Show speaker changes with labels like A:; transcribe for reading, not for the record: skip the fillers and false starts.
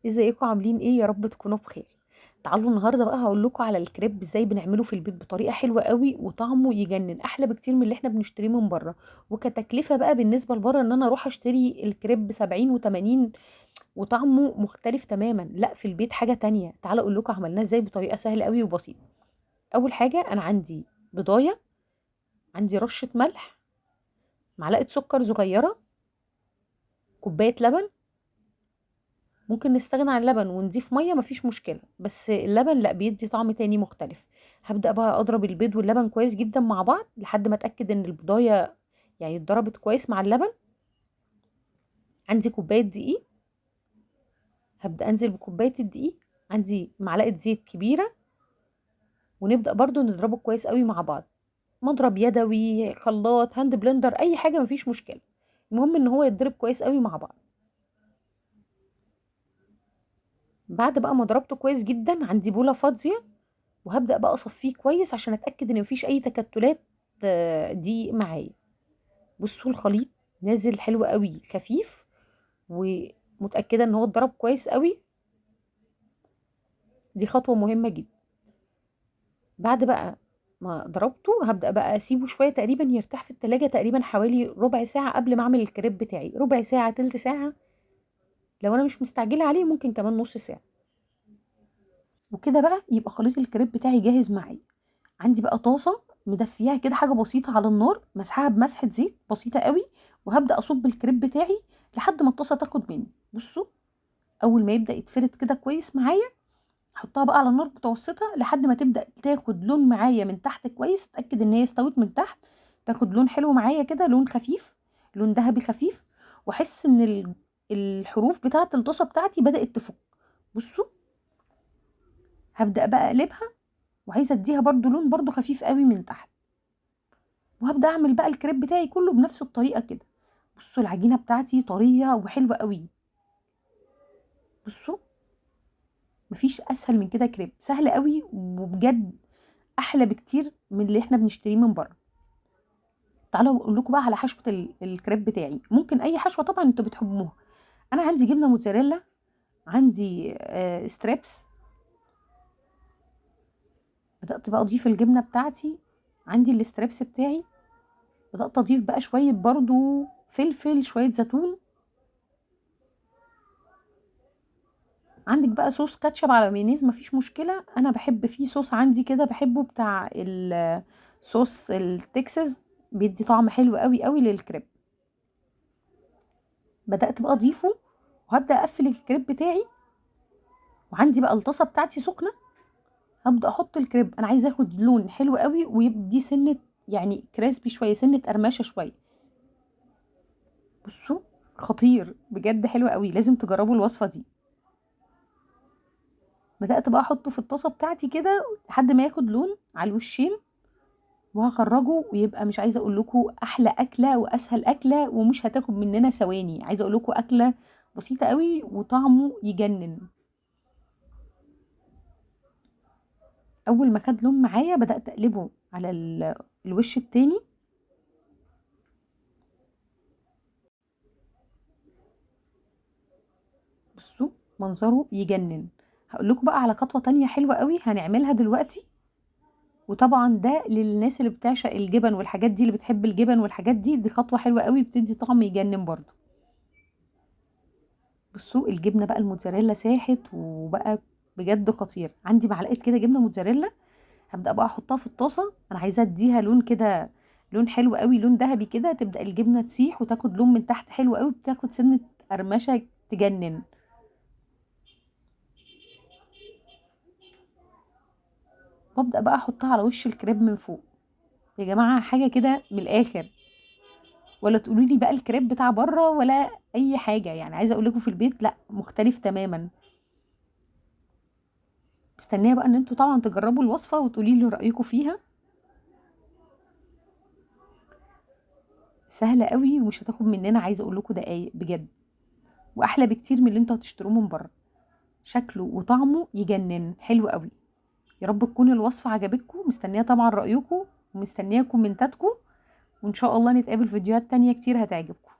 A: ازيكم عاملين ايه؟ يا رب تكونوا بخير. تعالوا النهارده بقى هقول لكم على الكريب ازاي بنعمله في البيت بطريقه حلوه قوي وطعمه يجنن، احلى بكتير من اللي احنا بنشتريه من بره. وكتكلفه بقى بالنسبه لبره ان انا اروح اشتري الكريب 70 و80 وطعمه مختلف تماما، لا في البيت حاجه تانية. تعالوا اقول لكم عملناه ازاي بطريقه سهله قوي وبسيطه. اول حاجه انا عندي بضايه، عندي رشه ملح، معلقه سكر صغيره، كوبايه لبن. ممكن نستغنى عن اللبن ونضيف ميه مفيش مشكله، بس اللبن لا بيدي طعم تاني مختلف. هبدا بقى اضرب البيض واللبن كويس جدا مع بعض لحد ما اتاكد ان البضايه يعني اتضربت كويس مع اللبن. عندي كوبايه دقيق، هبدا انزل بكوبايه الدقيق. عندي معلقه زيت كبيره، ونبدا برضو نضربه كويس قوي مع بعض. مضرب يدوي، خلاط، هاند بلندر، اي حاجه مفيش مشكله. المهم ان هو يتضرب كويس قوي مع بعض. بعد بقى ما ضربته كويس جدا عندي بوله فاضيه، وهبدأ بقى أصفيه كويس عشان أتأكد إن مفيش أي تكتلات دي معايا. بصوا الخليط نازل حلو قوي خفيف، ومتأكدة إن هو اتضرب كويس قوي. دي خطوة مهمة جدا. بعد بقى ما ضربته هبدأ بقى أسيبه شوية تقريبا يرتاح في التلاجة، تقريبا حوالي ربع ساعة قبل ما أعمل الكريب بتاعي، ربع ساعة تلت ساعة. لو أنا مش مستعجلة عليه ممكن كمان نص ساعة. وكده بقى يبقى خليط الكريب بتاعي جاهز معايا. عندي بقى طاسه مدفياها كده حاجه بسيطه على النار، مسحها بمسحه زيت بسيطه قوي، وهبدا اصب الكريب بتاعي لحد ما الطاسه تاخد مني. بصوا، اول ما يبدا يتفرد كده كويس معايا احطها بقى على النار متوسطه لحد ما تبدا تاخد لون معايا من تحت كويس، اتاكد ان هي استوت من تحت، تاخد لون حلو معايا كده، لون خفيف، لون ذهبي خفيف، واحس ان الحروف بتاعه الطاسه بتاعتي بدات تفك. بصوا، هبدا بقى اقلبها، وعايزه اديها برضو لون برضو خفيف قوي من تحت، وهبدا اعمل بقى الكريب بتاعي كله بنفس الطريقه كده. بصوا العجينه بتاعتي طريه وحلوه قوي. بصوا، مفيش اسهل من كده، كريب سهل قوي وبجد احلى بكتير من اللي احنا بنشتريه من بره. تعالوا اقول لكم بقى على حشوه الكريب بتاعي. ممكن اي حشوه طبعا انتوا بتحبوها. انا عندي جبنه موتزاريلا، عندي ستريبس. بدات بقى اضيف الجبنه بتاعتي، عندي الستريبس بتاعي. بدات اضيف بقى شويه برضو فلفل، شويه زيتون. عندك بقى صوص كاتشب على مايونيز مفيش مشكله، انا بحب فيه صوص عندي كده بحبه بتاع صوص التكساس، بيدي طعم حلو قوي قوي للكريب. بدات بقى اضيفه، وهبدا اقفل الكريب بتاعي. وعندي بقى الطاسه بتاعتي سخنه، هبدا احط الكريب. انا عايزه اخد لون حلو قوي ويدي سنه يعني كريسبي شويه، سنه قرمشه شويه. بصوا، خطير بجد، حلو قوي، لازم تجربوا الوصفه دي. بدات بقى احطه في الطاسه بتاعتي كده لحد ما ياخد لون على الوشين، وهخرجه ويبقى مش عايزه اقول لكم احلى اكله واسهل اكله، ومش هتاخد مننا ثواني. عايزه اقول لكم اكله بسيطه قوي وطعمه يجنن. اول ما خد لون معايا بدات اقلبه على الوش التاني. بصوا منظره يجنن. هقول لكم بقى على خطوه تانية حلوه قوي هنعملها دلوقتي، وطبعا ده للناس اللي بتعشق الجبن والحاجات دي، اللي بتحب الجبن والحاجات دي، دي خطوه حلوه قوي بتدي طعم يجنن برضو. بصوا الجبنه بقى الموتزاريلا ساحت وبقى بجد خطير. عندي معلقه كده جبنه موتزاريلا، هبدا بقى احطها في الطاسه. انا عايزاه اديها لون كده، لون حلو قوي، لون ذهبي كده، تبدا الجبنه تسيح وتاخد لون من تحت حلو قوي، بتاخد سنه قرمشه تجنن. وابدا بقى احطها على وش الكريب من فوق. يا جماعه حاجه كده من الاخر، ولا تقولوا لي بقى الكريب بتاع بره ولا اي حاجه. يعني عايزه اقول لكم في البيت لا، مختلف تماما. مستنيه بقى ان انتوا طبعا تجربوا الوصفه وتقولي لي رايكم فيها. سهله قوي ومش هتاخد مننا عايزه اقول لكم دقايق بجد، واحلى بكتير من اللي انتوا هتشتروه من بره. شكله وطعمه يجنن، حلو قوي. يا رب تكون الوصفه عجبتكم. مستنيه طبعا رايكم، ومستنيه كومنتاتكم، وان شاء الله نتقابل في فيديوهات تانية كتير هتعجبكم.